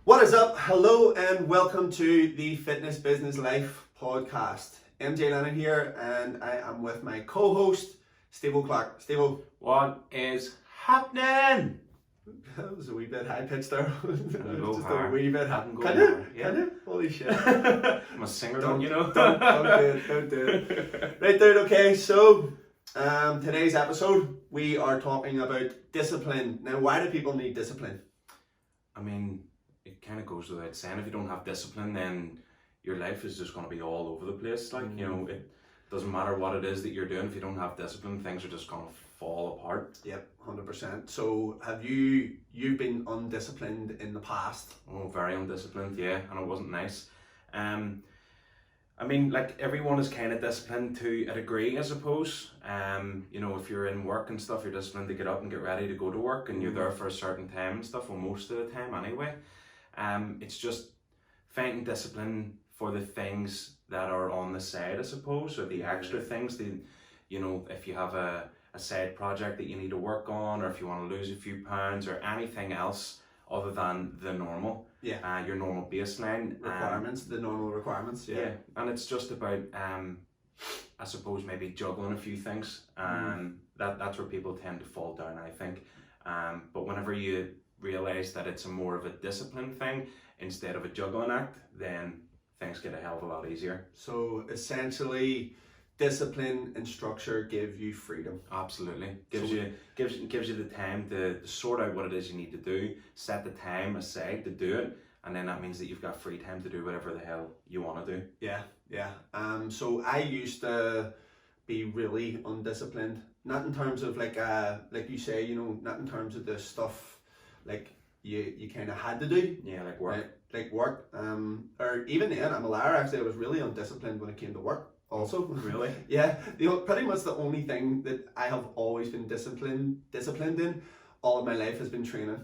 What is up? Hello and welcome to the Fitness Business Life podcast. MJ Lennon here, and I am with my co-host, Steve Clark. Steve, What is happening? that was a wee bit high pitched there. Go Just higher. a wee bit high. Can go Can you? higher, yeah. Can you? Holy shit. I'm a singer, don't you know? Don't do it. Right, dude, okay, so today's episode, we are talking about discipline. Now, why do people need discipline? I mean, it kind of goes without saying, if you don't have discipline, then your life is just going to be all over the place. It doesn't matter what it is that you're doing. If you don't have discipline, things are just going to fall apart. Yep, 100%. So have you've been undisciplined in the past? Oh, very undisciplined, yeah, and it wasn't nice. I mean, like, everyone is kind of disciplined to a degree, I suppose. If you're in work and stuff, you're disciplined to get up and get ready to go to work, and you're there for a certain time and stuff, well, most of the time anyway. It's just finding discipline for the things that are on the side, I suppose, or the extra things. If you have a side project that you need to work on, or if you want to lose a few pounds, or anything else other than the normal, your normal baseline Requirements, the normal requirements. Yeah, and it's just about I suppose maybe juggling a few things. That's where people tend to fall down, I think. But whenever you realize that it's more of a discipline thing instead of a juggling act, then things get a hell of a lot easier. So essentially, discipline and structure give you freedom. Absolutely. Gives you the time to sort out what it is you need to do, set the time aside to do it, and then that means that you've got free time to do whatever the hell you want to do. Yeah. So I used to be really undisciplined. Not in terms of like you say, not in terms of the stuff like you kind of had to do. Yeah, like work. Right? Like work. Or even then, I'm a liar. Actually, I was really undisciplined when it came to work. Also, Really? Yeah, pretty much the only thing that I have always been disciplined in all of my life has been training,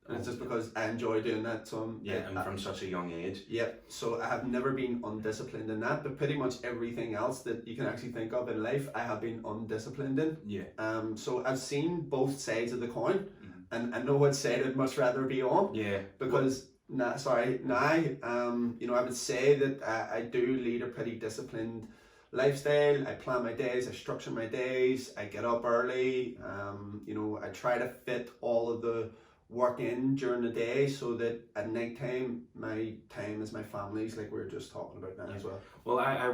and it's just because I enjoy doing that. So from such a young age. Yep. So I have never been undisciplined in that, but pretty much everything else that you can actually think of in life, I have been undisciplined in. Yeah. So I've seen both sides of the coin, and I know what side I'd much rather be on. Yeah. Because now, I would say that I do lead a pretty disciplined lifestyle. I plan my days, I structure my days, I get up early, I try to fit all of the work in during the day so that at night time my time is my family's, like we were just talking about now as well. Well, I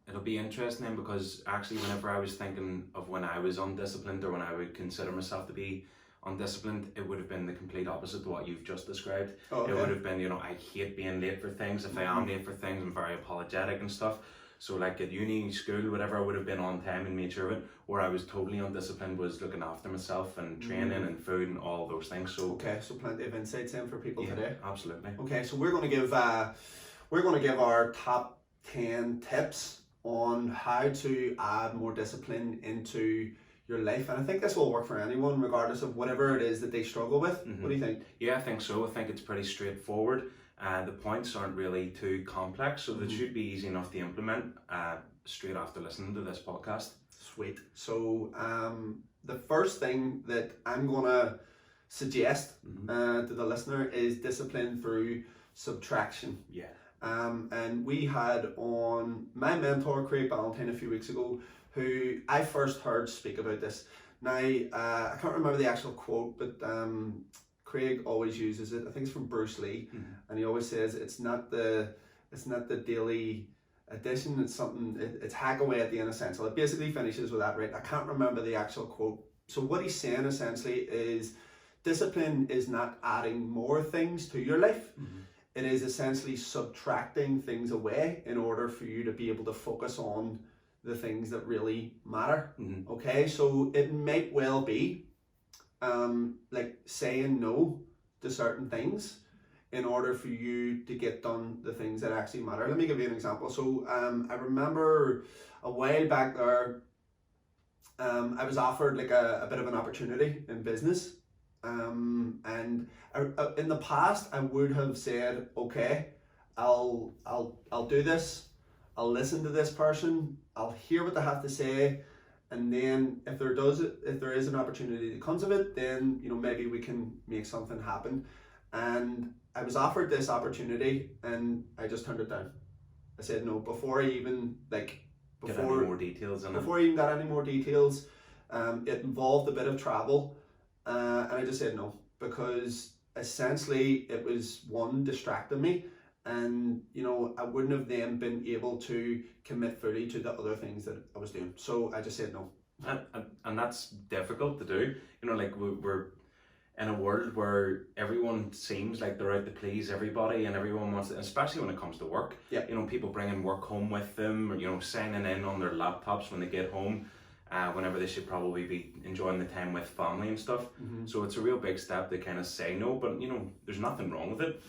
it'll be interesting then, because actually whenever I was thinking of when I was undisciplined, or when I would consider myself to be undisciplined, it would have been the complete opposite to what you've just described. Okay. It would have been, I hate being late for things. If I am late for things, I'm very apologetic and stuff. So like at uni, school, whatever, I would have been on time and made sure of it. Where I was totally undisciplined was looking after myself and training and food and all those things. So okay, so plenty of insights in for people today. Absolutely. Okay, so we're going to give our top 10 tips on how to add more discipline into your life, and I think this will work for anyone regardless of whatever it is that they struggle with. What do you think? Yeah, I think so. I think it's pretty straightforward. The points aren't really too complex, so they should be easy enough to implement straight after listening to this podcast. Sweet. So the first thing that I'm going to suggest to the listener is discipline through subtraction. Yeah. And we had on my mentor, Craig Ballantyne, a few weeks ago, who I first heard speak about this. Now, I can't remember the actual quote, but Craig always uses it. I think it's from Bruce Lee, and he always says it's not the daily addition. It's something. It's hack away at the inessential. It basically finishes with that, right? I can't remember the actual quote. So what he's saying essentially is, discipline is not adding more things to your life. It is essentially subtracting things away in order for you to be able to focus on the things that really matter. Okay, so it might well be like saying no to certain things in order for you to get done the things that actually matter. Let me give you an example. So I remember a while back there, I was offered like a bit of an opportunity in business, and in the past I would have said, okay, I'll do this, I'll listen to this person, I'll hear what they have to say, and then if there is an opportunity that comes of it, then maybe we can make something happen. And I was offered this opportunity and I just turned it down. I said no before I even Get any more details in it? before I even got any more details. It involved a bit of travel, and I just said no because essentially it was one distracting me, and I wouldn't have then been able to commit fully to the other things that I was doing. So I just said no. And that's difficult to do. Like we're in a world where everyone seems like they're out to please everybody, and everyone wants to, especially when it comes to work. Yeah. People bringing work home with them, or signing in on their laptops when they get home, whenever they should probably be enjoying the time with family and stuff. Mm-hmm. So it's a real big step to kind of say no, but there's nothing wrong with it.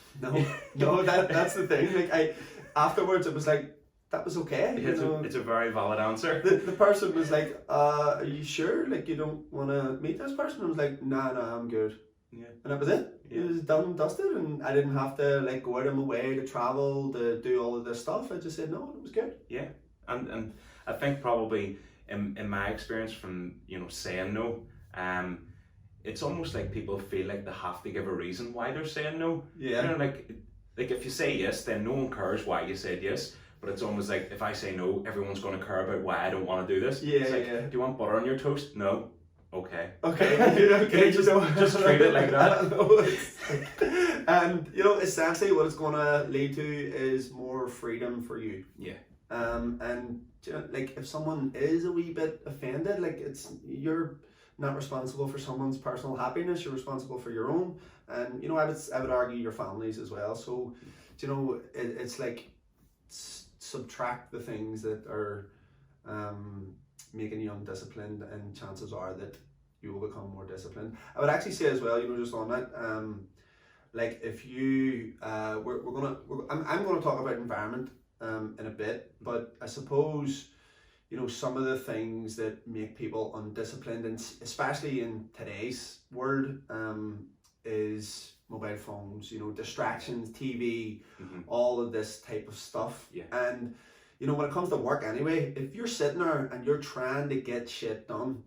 No, that's the thing. Like afterwards, it was like that was okay. It's a very valid answer. The person was like, "Are you sure? Like you don't want to meet this person?" I was like, "Nah, I'm good." Yeah. And that was it. Yeah. It was done and dusted, and I didn't have to go out of my way to travel to do all of this stuff. I just said no, and it was good. Yeah, and I think probably in my experience from saying no, it's almost like people feel like they have to give a reason why they're saying no. Yeah. Like if you say yes, then no one cares why you said yes. But it's almost like if I say no, everyone's going to care about why I don't want to do this. Yeah, it's like, yeah. Do you want butter on your toast? No. Okay. Okay. Just treat it like that. And essentially, what it's going to lead to is more freedom for you. Yeah. And if someone is a wee bit offended, you're not responsible for someone's personal happiness. You're responsible for your own, and I would argue your families as well. So, it's like subtract the things that are making you undisciplined, and chances are that you will become more disciplined. I would actually say as well, just on that, if you I'm gonna talk about environment in a bit, but I suppose some of the things that make people undisciplined, and especially in today's world, is mobile phones, distractions, TV, Mm-hmm. all of this type of stuff. Yeah. And when it comes to work anyway, if you're sitting there and you're trying to get shit done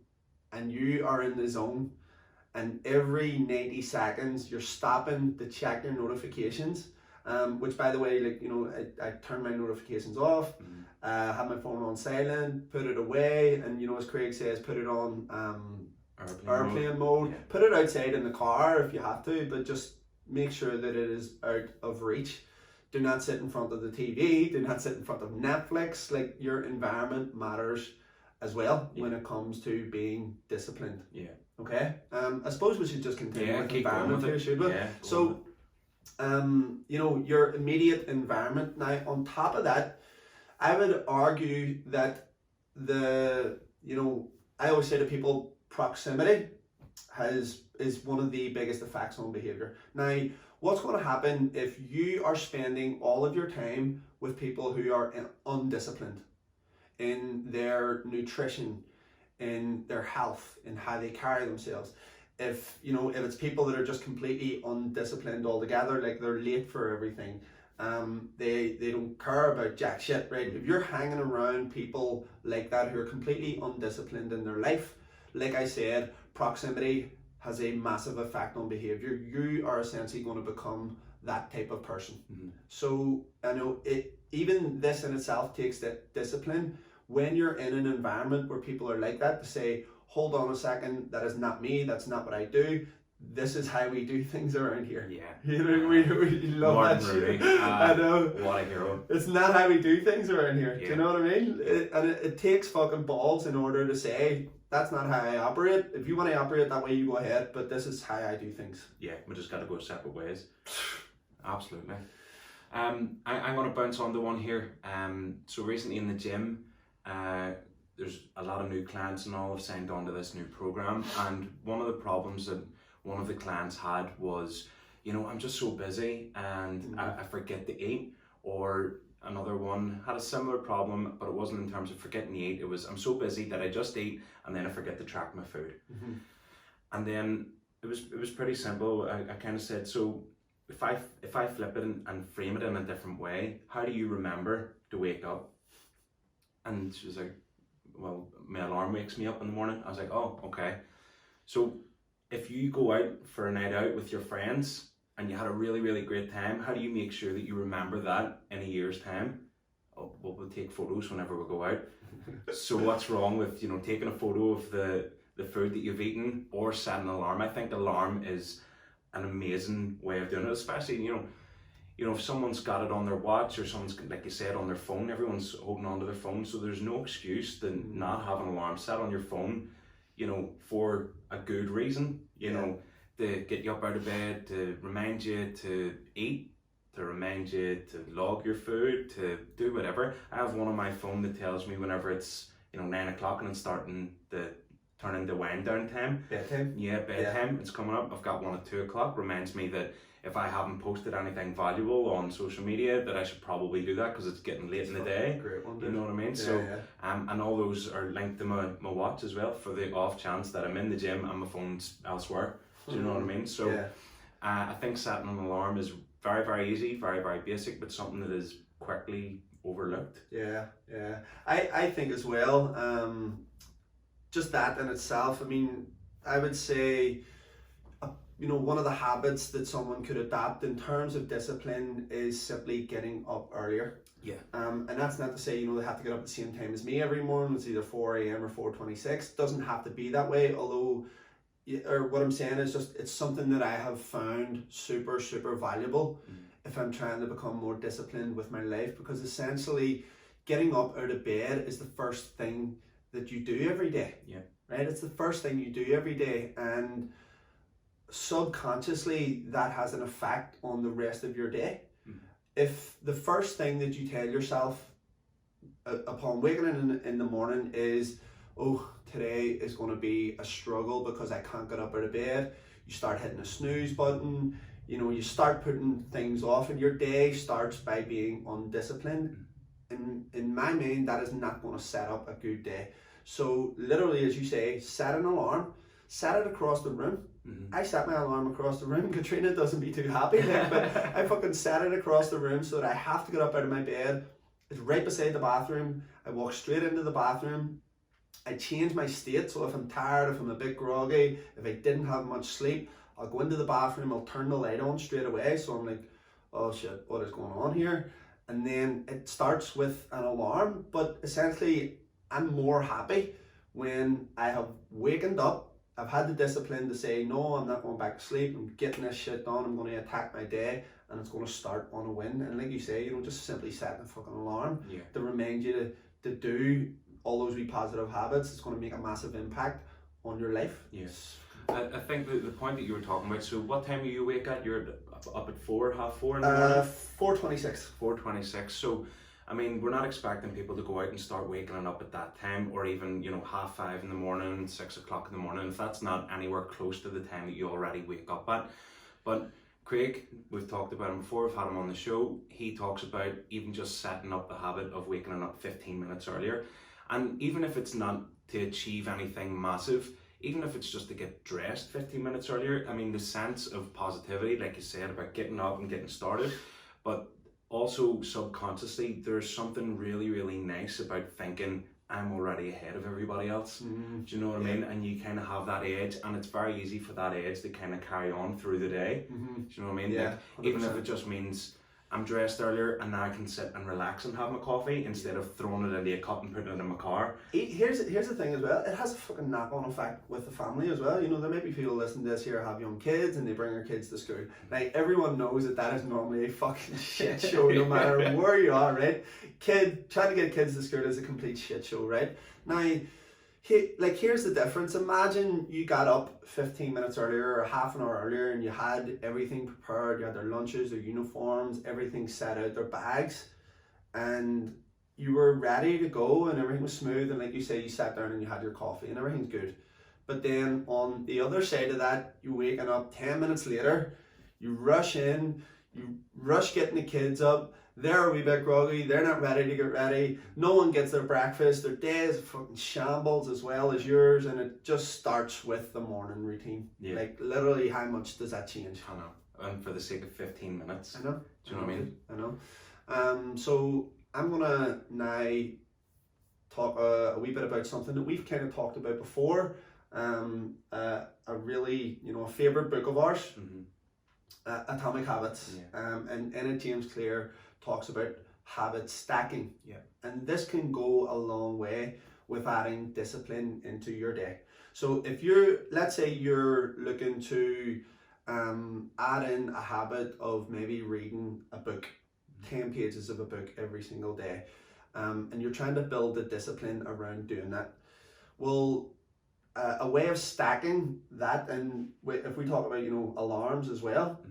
and you are in the zone, and every 90 seconds you're stopping to check your notifications, which by the way, I turn my notifications off, Mm-hmm. have my phone on silent, put it away, and as Craig says, put it on airplane mode. Yeah. Put it outside in the car if you have to, but just make sure that it is out of reach. Do not sit in front of the TV, do not sit in front of Netflix. Your environment matters as well. Yeah. When it comes to being disciplined. Yeah. Okay. I suppose we should just continue with environment here, should we? Yeah. So your immediate environment. Now on top of that, I would argue that I always say to people, proximity is one of the biggest effects on behavior. Now, what's going to happen if you are spending all of your time with people who are undisciplined in their nutrition, in their health, in how they carry themselves? If it's people that are just completely undisciplined altogether, like they're late for everything, they don't care about jack shit, right? If you're hanging around people like that who are completely undisciplined in their life, like I said, proximity has a massive effect on behavior. You are essentially going to become that type of person. Mm-hmm. So I know even this in itself takes that discipline. When you're in an environment where people are like that, to say, hold on a second, that is not me, that's not what I do. This is how we do things around here. Yeah. We love Martin that Rooney. shit. I know. What a hero. It's not how we do things around here. Yeah. Do you know what I mean? It takes fucking balls in order to say, that's not how I operate. If you want to operate that way, you go ahead, but this is how I do things. Yeah, we just got to go separate ways. Absolutely. I'm going to bounce on the one here. So recently in the gym, there's a lot of new clients and all have signed on to this new program, and one of the problems that one of the clients had was, I'm just so busy and I forget to eat. Or another one had a similar problem, but it wasn't in terms of forgetting to eat. It was, I'm so busy that I just eat and then I forget to track my food. Mm-hmm. And then it was pretty simple. I kind of said, so if I flip it and frame it in a different way, how do you remember to wake up? And she was like, well, my alarm wakes me up in the morning. I was like, oh, okay. So if you go out for a night out with your friends and you had a really, really great time, how do you make sure that you remember that in a year's time? Oh, well, we'll take photos whenever we go out. So what's wrong with, taking a photo of the food that you've eaten or setting an alarm? I think alarm is an amazing way of doing it, especially, if someone's got it on their watch or someone's, like you said, on their phone, everyone's holding onto their phone, so there's no excuse to not have an alarm set on your phone, for a good reason, to get you up out of bed, to remind you to eat, to remind you to log your food, to do whatever. I have one on my phone that tells me whenever it's 9 o'clock and it's starting to turn into wind down time. Bedtime? Yeah, bedtime. It's coming up. I've got one at 2 o'clock. Reminds me that if I haven't posted anything valuable on social media, that I should probably do that because it's getting late in the day. Great one, You know what I mean? And all those are linked to my watch as well for the off chance that I'm in the gym and my phone's elsewhere. Do you know what I mean? So I think setting an alarm is very, very easy, very, very basic, but something that is quickly overlooked. Yeah. I think as well, just that in itself, I mean, I would say, one of the habits that someone could adapt in terms of discipline is simply getting up earlier. Yeah. And that's not to say, they have to get up at the same time as me every morning. It's either 4 a.m. or 4:26. Doesn't have to be that way, although, or what I'm saying is just, it's something that I have found super, super valuable if I'm trying to become more disciplined with my life, because essentially getting up out of bed is the first thing that you do every day. Yeah. Right? It's the first thing you do every day, and subconsciously that has an effect on the rest of your day. If the first thing that you tell yourself upon waking in the morning is, oh, today is going to be a struggle because I can't get up out of bed, you start hitting the snooze button, you start putting things off, and your day starts by being undisciplined. In my mind, that is not going to set up a good day. So literally, as you say, set an alarm, set it across the room. I set my alarm across the room. Katrina doesn't be too happy, but I fucking set it across the room so that I have to get up out of my bed. It's right beside the bathroom. I walk straight into the bathroom. I change my state, so if I'm tired, if I'm a bit groggy, if I didn't have much sleep, I'll go into the bathroom, I'll turn the light on straight away, so I'm like, oh shit, what is going on here? And then it starts with an alarm, but essentially I'm more happy when I have wakened up. I've had the discipline to say, no, I'm not going back to sleep, I'm getting this shit done, I'm going to attack my day, and it's going to start on a win. And like you say, just simply setting a fucking alarm to remind you to do all those wee positive habits. It's going to make a massive impact on your life. Yes. I think the point that you were talking about, so what time do you wake at? You're up at 4, half 4 in the morning? 4:26. 4:26. So, I mean, we're not expecting people to go out and start waking up at that time, or even, 5:30 in the morning, 6 o'clock in the morning, if that's not anywhere close to the time that you already wake up at. But Craig, we've talked about him before, we've had him on the show, he talks about even just setting up the habit of waking up 15 minutes earlier. And even if it's not to achieve anything massive, even if it's just to get dressed 15 minutes earlier, I mean, the sense of positivity, like you said, about getting up and getting started, but also subconsciously, there's something really, really nice about thinking, I'm already ahead of everybody else. Do you know what I mean? And you kind of have that edge, and it's very easy for that edge to kind of carry on through the day. Do you know what I mean? Yeah, like, even if it just means I'm dressed earlier and now I can sit and relax and have my coffee instead of throwing it into a cup and putting it in my car. Here's the thing as well, it has a fucking knock-on effect with the family as well. There may be people listening to this here have young kids and they bring their kids to school. Now, everyone knows that is normally a fucking shit show no matter where you are, right? Trying to get kids to school is a complete shit show, right? Now, here's the difference. Imagine you got up 15 minutes earlier or half an hour earlier and you had everything prepared, you had their lunches, their uniforms, everything set out, their bags, and you were ready to go and everything was smooth, and like you say, you sat down and you had your coffee and everything's good. But then on the other side of that, you're waking up 10 minutes later, you rush in, you rush getting the kids up, they're a wee bit groggy, they're not ready to get ready, no one gets their breakfast, their day is fucking shambles as well as yours, and it just starts with the morning routine. Like, literally, how much does that change? I know, and for the sake of 15 minutes. I know. Do you know what I mean? I know. So I'm gonna now talk a wee bit about something that we've kind of talked about before, a really, a favourite book of ours. Atomic Habits, and in it James Clear talks about habit stacking. Yeah. And this can go a long way with adding discipline into your day. So if you're, let's say you're looking to add in a habit of maybe reading a book, 10 pages of a book every single day, and you're trying to build the discipline around doing that. Well, a way of stacking that, and if we talk about, alarms as well,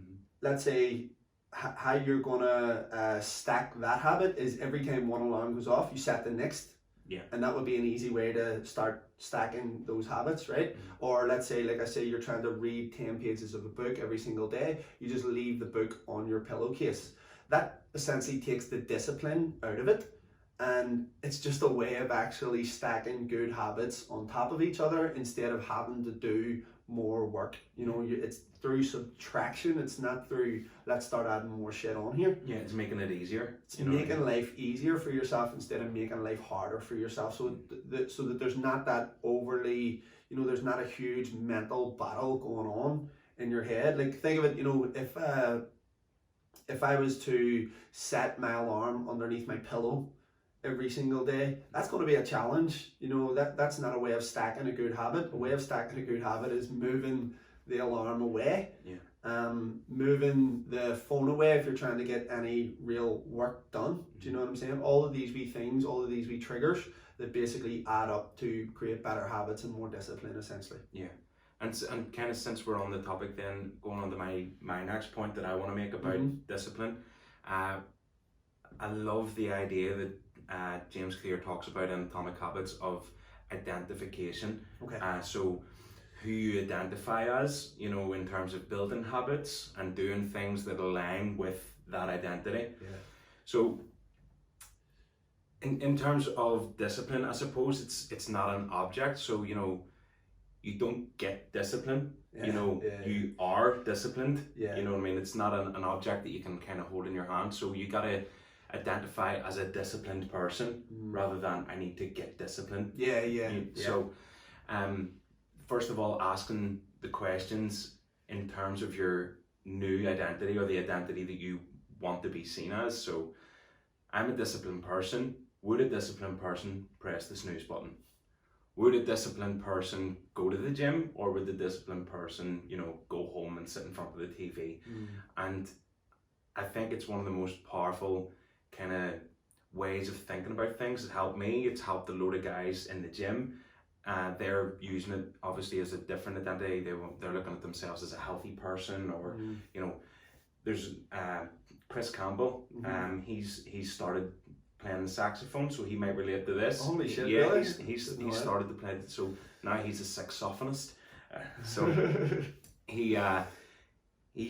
let's say how you're gonna stack that habit is every time one alarm goes off, you set the next. Yeah. And that would be an easy way to start stacking those habits, right? Or let's say, like I say, you're trying to read 10 pages of a book every single day, you just leave the book on your pillowcase. That essentially takes the discipline out of it, and it's just a way of actually stacking good habits on top of each other instead of having to do more work. It's through subtraction, it's not through let's start adding more shit on here. Yeah, it's making it easier. It's making life easier for yourself instead of making life harder for yourself, so that there's not that overly, there's not a huge mental battle going on in your head. Like, think of it, if I was to set my alarm underneath my pillow every single day, that's going to be a challenge. That's not a way of stacking a good habit. A way of stacking a good habit is moving the alarm away, moving the phone away if you're trying to get any real work done. Do you know what I'm saying? All of these wee things, all of these wee triggers that basically add up to create better habits and more discipline, essentially. Yeah. And kind of, since we're on the topic, then going on to my next point that I want to make about discipline, I love the idea that James Clear talks about in Atomic Habits of identification. Okay. So who you identify as, in terms of building habits and doing things that align with that identity. Yeah. So in terms of discipline, I suppose it's not an object. So, you don't get discipline. You are disciplined. Yeah. You know what I mean? It's not an object that you can kind of hold in your hand. So you gotta identify as a disciplined person rather than I need to get disciplined. So first of all, asking the questions in terms of your new identity or the identity that you want to be seen as. So I'm a disciplined person. Would a disciplined person press the snooze button? Would a disciplined person go to the gym, or would the disciplined person, go home and sit in front of the TV? And I think it's one of the most powerful kind of ways of thinking about things. It helped me. It's helped a load of guys in the gym. They're using it obviously as a different identity. They're looking at themselves as a healthy person, or there's Chris Campbell. He's started playing the saxophone, so he might relate to this. Holy shit! Yeah, really? he's started to play. So now he's a saxophonist. So he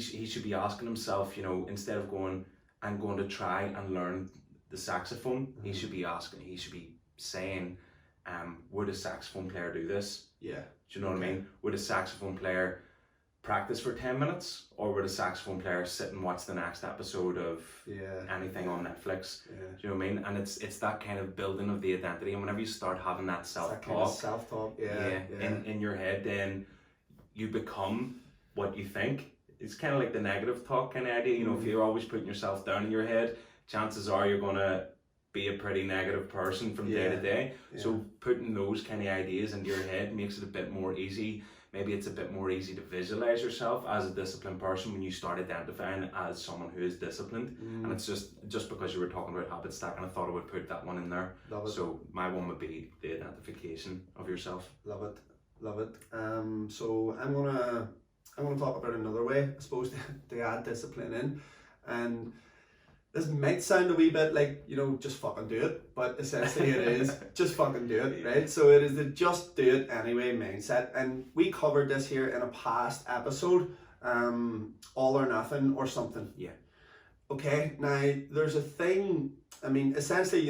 should be asking himself, instead of going, I'm going to try and learn the saxophone, he should be saying, would a saxophone player do this? Yeah. Do you know what I mean? Would a saxophone player practice for 10 minutes, or would a saxophone player sit and watch the next episode of anything on Netflix? Do you know what I mean? And it's that kind of building of the identity, and whenever you start having that self-talk, in your head, then you become what you think. It's kind of like the negative talk kind of idea. If you're always putting yourself down in your head, chances are you're gonna be a pretty negative person from day to day. So putting those kind of ideas into your head makes it a bit more easy. Maybe it's a bit more easy to visualize yourself as a disciplined person when you start identifying as someone who is disciplined. And it's just because you were talking about habit stacking, I thought I would put that one in there. Love it. So my one would be the identification of yourself. Love it. So I'm gonna talk about another way, I suppose, to add discipline in. And this might sound a wee bit like, just fucking do it, but essentially it is just fucking do it, right? So it is the just do it anyway mindset. And we covered this here in a past episode, all or nothing or something. Yeah. Okay, now there's a thing, essentially,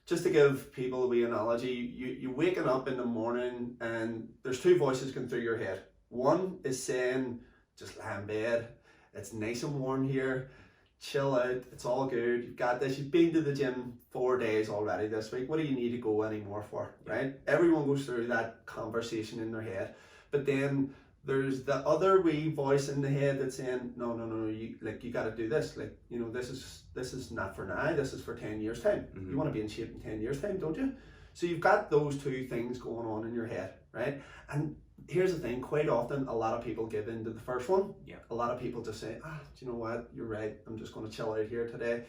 just to give people a wee analogy, you're waking up in the morning and there's two voices going through your head. One is saying, just lie in bed, it's nice and warm here, chill out, it's all good, you've got this, you've been to the gym 4 days already this week, what do you need to go anymore for, right? Everyone goes through that conversation in their head, but then there's the other wee voice in the head that's saying, no, no, no, you got to do this. Like, you know, this is not for now. This is for 10 years time. You want to be in shape in 10 years time, don't you? So you've got those two things going on in your head, right? And here's the thing: quite often, a lot of people give in to the first one. Yeah. A lot of people just say, do you know what? You're right. I'm just going to chill out here today.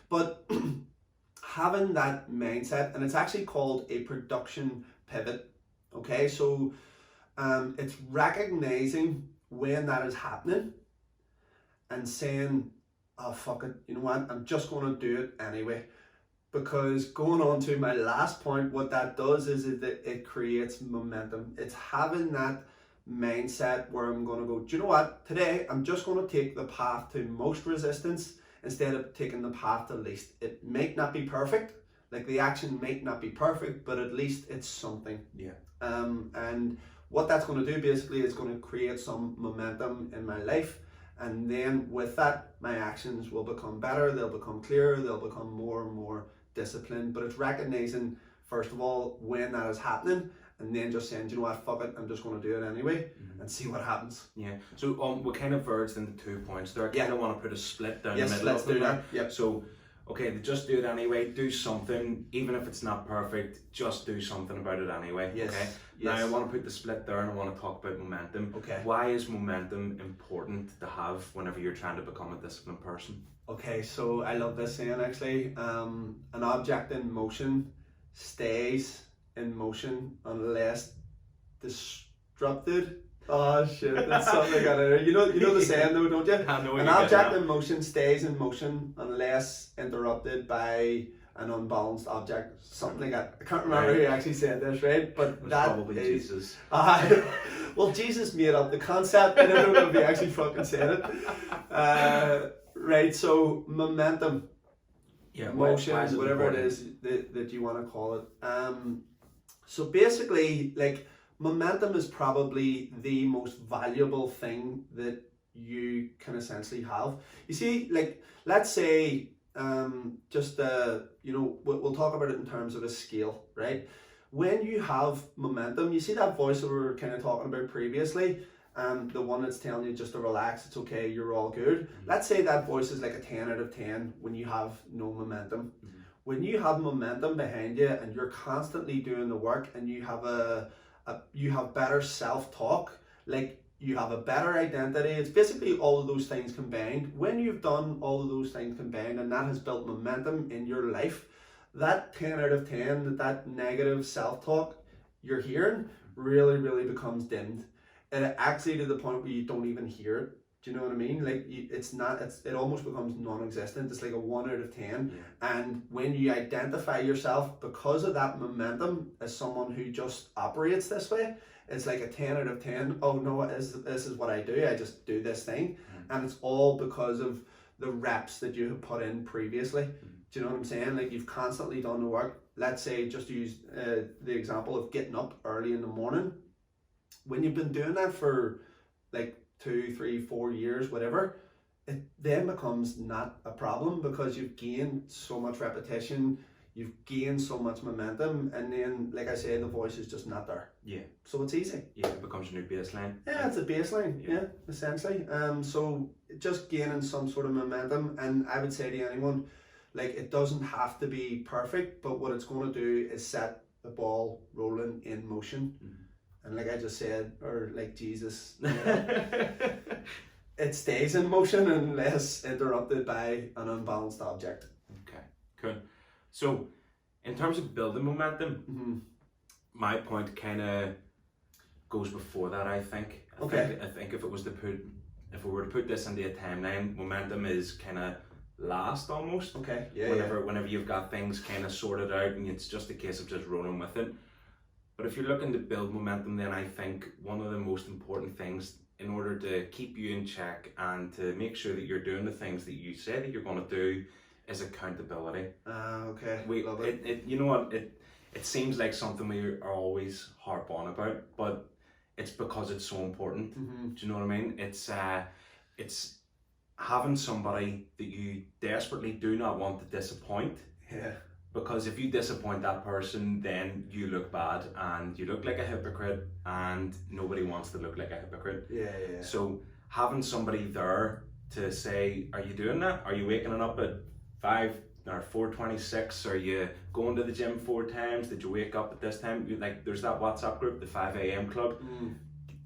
But having that mindset, and it's actually called a production pivot. Okay, so it's recognizing when that is happening and saying, oh fuck it, you know what, I'm just going to do it anyway. Because going on to my last point, what that does is it creates momentum. It's having that mindset where I'm going to go, do you know what, today I'm just going to take the path to most resistance instead of taking the path to least. It might not be perfect, like the action might not be perfect, but at least it's something. Yeah. And what that's going to do basically is going to create some momentum in my life. And then with that, my actions will become better, they'll become clearer, they'll become more and more disciplined. But it's recognizing, first of all, when that is happening, and then just saying, do you know what, fuck it, I'm just going to do it anyway, and see what happens. Yeah. So we kind of verged into 2 points there. I kind of want to put a split down the middle let's of them do there. that. Yep. So, okay, just do it anyway. Do something, even if it's not perfect. Just do something about it anyway. Yes. Okay. Yes. Now I want to put the split there, and I want to talk about momentum. Okay. Why is momentum important to have whenever you're trying to become a disciplined person? Okay, so I love this saying actually. An object in motion stays in motion unless disrupted. Oh shit, that's something I gotta know. You know the saying though, don't you? I know. An object in motion stays in motion unless interrupted by an unbalanced object. Something like that. I can't remember who actually said this, right? But was that probably is, Jesus. well, Jesus made up the concept, and I don't know if he actually fucking said it. Right, so momentum. Yeah, Motion, why is it whatever important? it is that you want to call it. So basically, like, momentum is probably the most valuable thing that you can essentially have. You see, like, let's say, we'll talk about it in terms of a scale, right? When you have momentum, you see that voice that we were kind of talking about previously, the one that's telling you just to relax, it's okay, you're all good. Let's say that voice is like a 10 out of 10 when you have no momentum. When you have momentum behind you and you're constantly doing the work, and you have you have better self-talk, like you have a better identity, it's basically all of those things combined. When you've done all of those things combined and that has built momentum in your life, that 10 out of 10, that negative self-talk you're hearing really, really becomes dimmed. And actually to the point where you don't even hear it. Do you know what I mean? Like, it almost becomes non-existent. It's like a 1 out of 10. Yeah. And when you identify yourself because of that momentum as someone who just operates this way, it's like a 10 out of 10. Oh no, this is what I do. I just do this thing. And it's all because of the reps that you have put in previously. Do you know what I'm saying? Like, you've constantly done the work. Let's say, just to use the example of getting up early in the morning. When you've been doing that for like 2, 3, 4 years, whatever, it then becomes not a problem because you've gained so much repetition, you've gained so much momentum, and then, like I say, the voice is just not there. Yeah. So it's easy. Yeah, it becomes your new baseline. Yeah, it's a baseline, yeah, essentially. So just gaining some sort of momentum, and I would say to anyone, like, it doesn't have to be perfect, but what it's going to do is set the ball rolling in motion. And like I just said, or like Jesus, it stays in motion unless interrupted by an unbalanced object. Okay, cool. So, in terms of building momentum, my point kind of goes before that. I think. I think if we were to put this into a timeline, momentum is kind of last almost. Okay. Whenever you've got things kind of sorted out, and it's just a case of just running with it. But if you're looking to build momentum, then I think one of the most important things in order to keep you in check and to make sure that you're doing the things that you say that you're going to do is accountability. Okay. Love it. You know what? It seems like something we are always harp on about, but it's because it's so important. Do you know what I mean? It's having somebody that you desperately do not want to disappoint. Yeah. because if you disappoint that person, then you look bad and you look like a hypocrite, and nobody wants to look like a hypocrite. Yeah. So having somebody there to say, are you doing that? Are you waking up at 4:26? Are you going to the gym 4 times? Did you wake up at this time? Like, there's that WhatsApp group, the 5 a.m. club.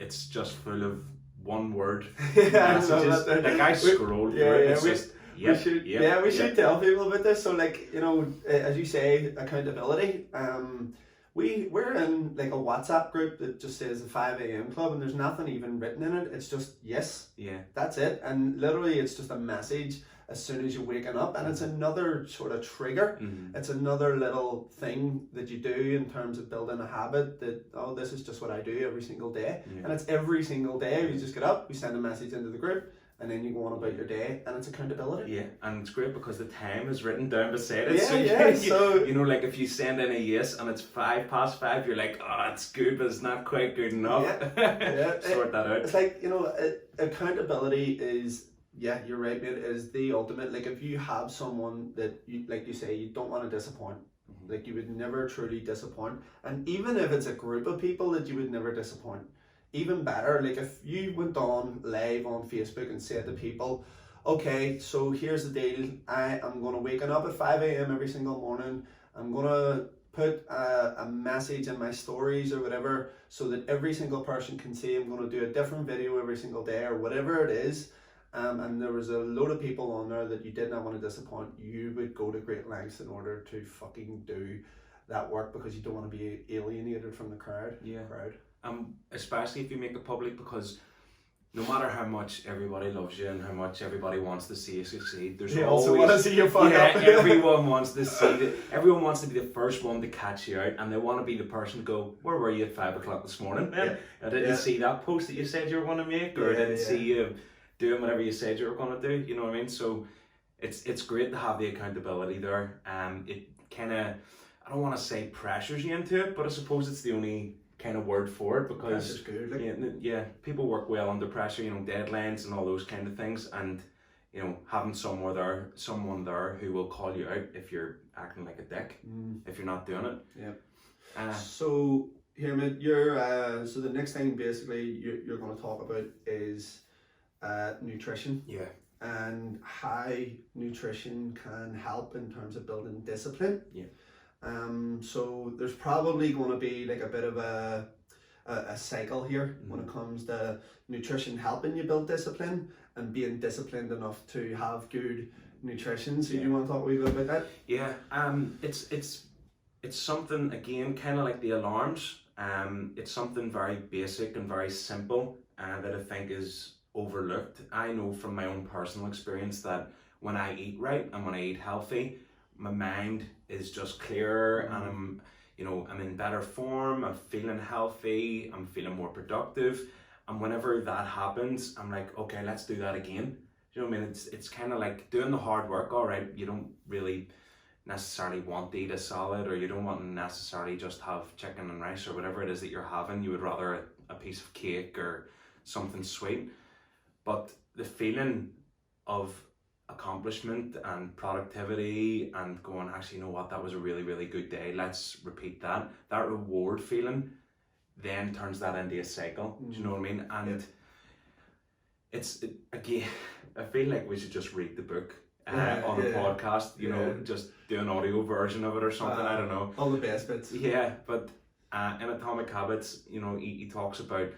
It's just full of one word messages. Like, I scroll through it. It's just, we should tell people about this. So, like, you know, as you say, accountability. We're in like a WhatsApp group that just says the 5 a.m. club, and there's nothing even written in it. It's just yes. Yeah. That's it. And literally it's just a message as soon as you're waking up, and it's another sort of trigger. It's another little thing that you do in terms of building a habit that, oh, this is just what I do every single day. And it's every single day. We just get up, we send a message into the group, and then you go on about your day, and it's accountability. Yeah, and it's great because the time is written down beside it. So you know, like if you send in a yes and it's 5:05, you're like, oh, it's good, but it's not quite good enough. Sort that out. It's like, you know, accountability is, yeah, you're right, mate, is the ultimate. Like, if you have someone that you, like you say, you don't want to disappoint, like you would never truly disappoint, and even if it's a group of people that you would never disappoint, even better, like if you went on live on Facebook and said to people, okay, so here's the deal, I am going to waken up at 5 a.m. every single morning, I'm going to put a message in my stories or whatever, so that every single person can see I'm going to do a different video every single day or whatever it is, and there was a load of people on there that you did not want to disappoint, you would go to great lengths in order to fucking do that work, because you don't want to be alienated from the crowd. Especially if you make it public, because no matter how much everybody loves you and how much everybody wants to see you succeed, there's always, also want to see you fuck up. Everyone wants to see everyone wants to be the first one to catch you out, and they want to be the person to go, where were you at 5 o'clock this morning? I didn't see that post that you said you were going to make, or I didn't see you doing whatever you said you were going to do. You know what I mean? So it's great to have the accountability there. It kind of, I don't want to say pressures you into it, but I suppose it's the only kind of word for it, because good, like. People work well under pressure, you know, deadlines and all those kind of things, and you know, having someone there who will call you out if you're acting like a dick, if you're not doing it. So here, mate, you're so the next thing basically you're going to talk about is nutrition, and how nutrition can help in terms of building discipline. So there's probably going to be like a bit of a cycle here when it comes to nutrition helping you build discipline and being disciplined enough to have good nutrition. So you want to talk a wee bit about that? It's something, again, kind of like the alarms. It's something very basic and very simple that I think is overlooked. I know from my own personal experience that when I eat right and when I eat healthy, my mind is just clearer, and I'm in better form, I'm feeling healthy, I'm feeling more productive, and whenever that happens, I'm like, okay, let's do that again. You know what I mean? It's kind of like doing the hard work. All right, you don't really necessarily want to eat a salad, or you don't want to necessarily just have chicken and rice or whatever it is that you're having. You would rather a piece of cake or something sweet, but the feeling of accomplishment and productivity and going, actually, you know what, that was a really, really good day, let's repeat that reward feeling then turns that into a cycle. Do you know what I mean? And again, I feel like we should just read the book on a podcast, you know, just do an audio version of it or something. I don't know, all the best bits. But in Atomic Habits, you know, he talks about,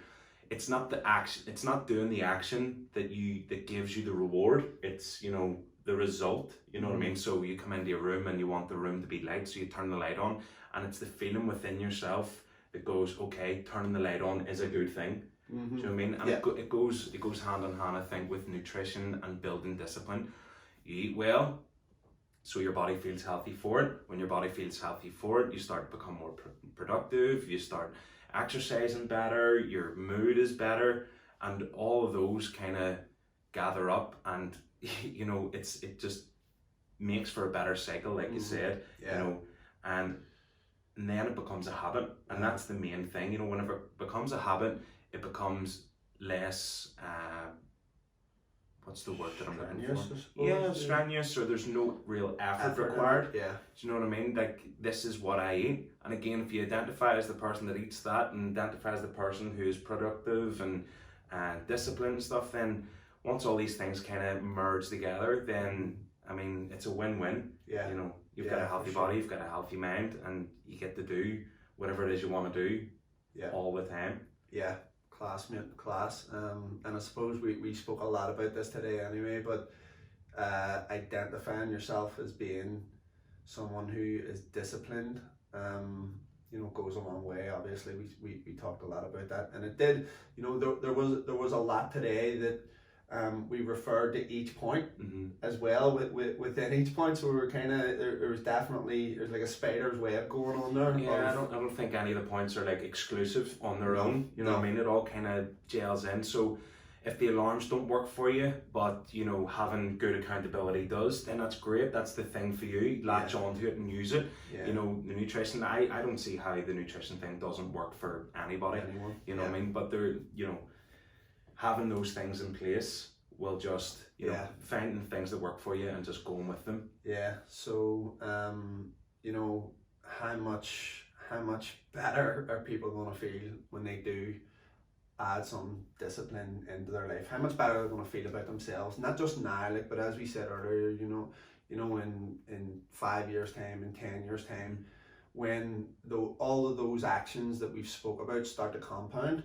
it's not the action, it's not doing the action that gives you the reward, it's, you know, the result. You know what I mean? So you come into a room and you want the room to be light, so you turn the light on, and it's the feeling within yourself that goes, okay, turning the light on is a good thing. Do you know what I mean? And it goes hand in hand, I think, with nutrition and building discipline. You eat well, so your body feels healthy for it. When your body feels healthy for it, you start to become more productive, you start exercising better, your mood is better, and all of those kind of gather up, and you know, it just makes for a better cycle, like you said. You know, and then it becomes a habit, and that's the main thing. You know, whenever it becomes a habit, it becomes less what's the word that I'm looking Strenuous, for? I suppose, Yeah, strenuous, or there's no real effort Effort in required. it, yeah. Do you know what I mean? Like, this is what I eat. And again, if you identify as the person that eats that and identify as the person who is productive and disciplined and stuff, then once all these things kind of merge together, then, I mean, it's a win-win. Yeah. You know, you've got a healthy body, you've got a healthy mind, and you get to do whatever it is you want to do all the time. Yeah, class, mate, class. And I suppose we spoke a lot about this today anyway, but identifying yourself as being someone who is disciplined, you know, goes a long way. Obviously, we talked a lot about that, and it did. You know, there was a lot today that we referred to each point as well within each point. So we were kind of there's like a spider's web going on there. Yeah, I don't think any of the points are like exclusive on their own. You know what I mean? It all kind of gels in. So if the alarms don't work for you, but you know, having good accountability does, then that's great. That's the thing for you. Latch onto it and use it. Yeah. You know, the nutrition. I don't see how the nutrition thing doesn't work for anybody. Anyone. You know what I mean? But they're, you know, having those things in place will just, you know, finding things that work for you and just going with them. Yeah. So you know, how much better are people going to feel when they do add some discipline into their life? How much better are they going to feel about themselves? Not just now, like, but as we said earlier, you know, in 5 years' time, in 10 years' time, when all of those actions that we've spoke about start to compound,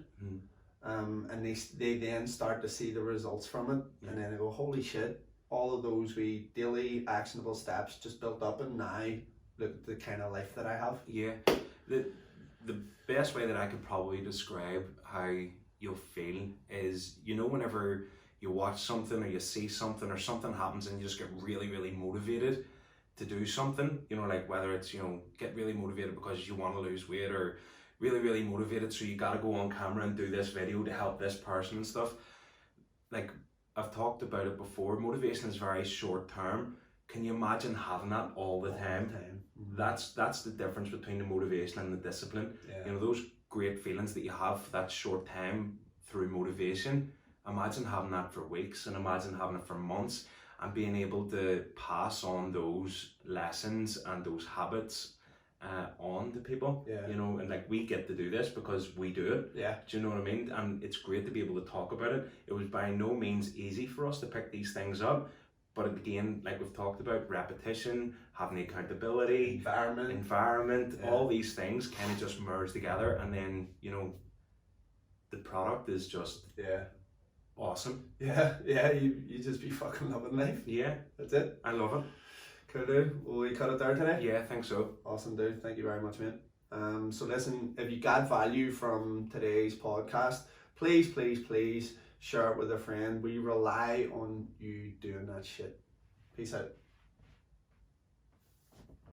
and they then start to see the results from it, and then they go, holy shit, all of those wee daily actionable steps just built up, and now look at the kind of life that I have. Yeah, the best way that I could probably describe how you'll feel is, you know, whenever you watch something or you see something or something happens and you just get really, really motivated to do something, you know, like whether it's, you know, get really motivated because you want to lose weight, or really, really motivated so you got to go on camera and do this video to help this person and stuff. Like, I've talked about it before, motivation is very short term. Can you imagine having that all the time? That's the difference between the motivation and the discipline. You know, those great feelings that you have for that short time through motivation, imagine having that for weeks, and imagine having it for months, and being able to pass on those lessons and those habits on to people. You know, and like, we get to do this because we do it. Do you know what I mean? And it's great to be able to talk about it. It was by no means easy for us to pick these things up, but again, like we've talked about, repetition, having the accountability, environment, all these things kind of just merge together, and then, you know, the product is just awesome. You just be fucking loving life. That's it. I love it. Cool, dude. Will we cut it there today? Yeah, I think so. Awesome, dude. Thank you very much, mate. So listen, if you got value from today's podcast, please share it with a friend. We rely on you doing that shit. Peace out.